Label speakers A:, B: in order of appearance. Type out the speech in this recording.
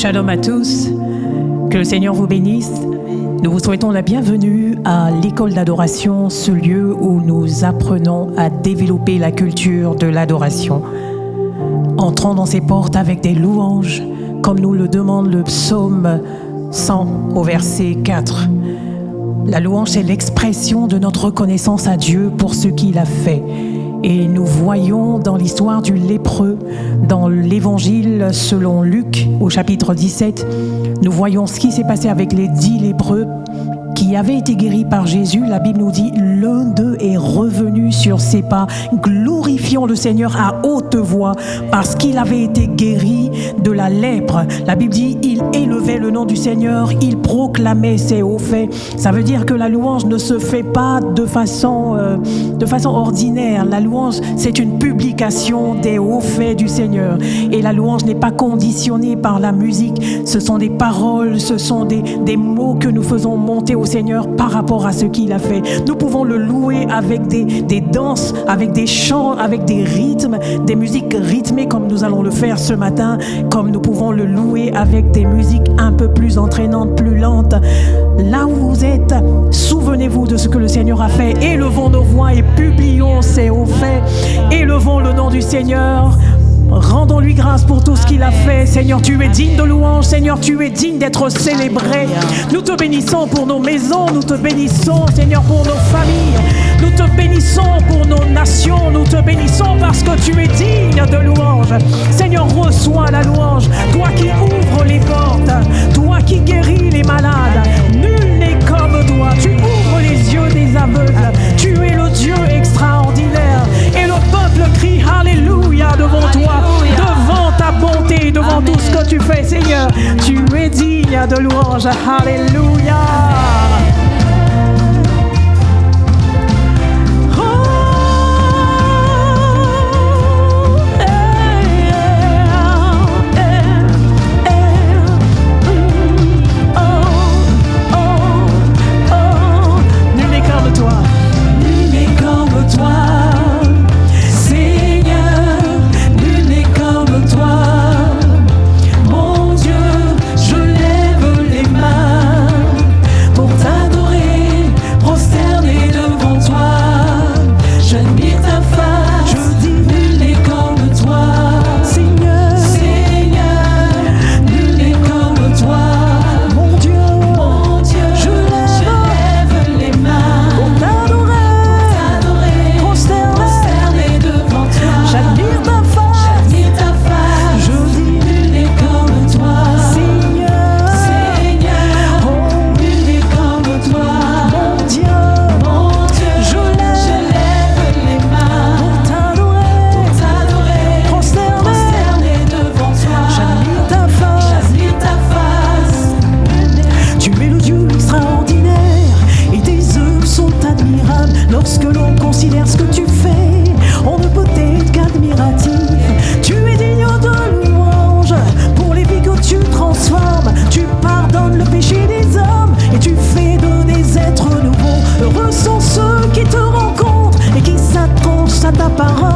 A: Shalom à tous, que le Seigneur vous bénisse. Nous vous souhaitons la bienvenue à l'école d'adoration, ce lieu où nous apprenons à développer la culture de l'adoration. Entrons dans ces portes avec des louanges, comme nous le demande le psaume 100 au verset 4. La louange, c'est l'expression de notre reconnaissance à Dieu pour ce qu'il a fait. Et nous voyons dans l'histoire du lépreux, dans l'évangile selon Luc, au chapitre 17, nous voyons ce qui s'est passé avec les 10 lépreux qui avaient été guéris par Jésus. La Bible nous dit, l'un d'eux est revenu sur ses pas, glorifiant le Seigneur à haute voix, parce qu'il avait été guéri de la lèpre. La Bible dit, il élevait le nom du Seigneur, il proclamait ses hauts faits. Ça veut dire que la louange ne se fait pas de façon ordinaire. La louange, c'est une publication des hauts faits du Seigneur. Et la louange n'est pas conditionnée par la musique. Ce sont des paroles, ce sont des mots que nous faisons monter au Seigneur par rapport à ce qu'il a fait. Nous pouvons le louer avec des danses, avec des chants, avec des rythmes, des musiques rythmées comme nous allons le faire ce matin, comme nous pouvons le louer avec des musiques un peu plus entraînantes, plus lentes. Là où vous êtes, souvenez-vous de ce que le Seigneur a fait. Élevons nos voix et publions ses hauts faits. Élevons le nom du Seigneur. Rendons-lui grâce pour tout ce qu'il a fait. Seigneur, tu es digne de louange. Seigneur, tu es digne d'être célébré. Nous te bénissons pour nos maisons. Nous te bénissons, Seigneur, pour nos familles. Nous te bénissons pour nos nations. Nous te bénissons parce que tu es digne de louange. Seigneur, reçois la louange. Toi qui ouvres les portes. Toi qui guéris les malades. Nul n'est comme toi. Tu ouvres les yeux des aveugles. Tu es le Dieu extraordinaire. Et le peuple crie Alléluia devant toi. Devant ta bonté, devant tout ce que tu fais, Seigneur, tu es digne de louange. Alléluia. Nul n'est comme toi. Nul n'est comme toi. Lorsque l'on considère ce que tu fais, on ne peut être qu'admiratif. Tu es digne de louange pour les vies que tu transformes. Tu pardonnes le péché des hommes et tu fais de des êtres nouveaux. Heureux sont ceux qui te rencontrent et qui s'attachent à ta parole.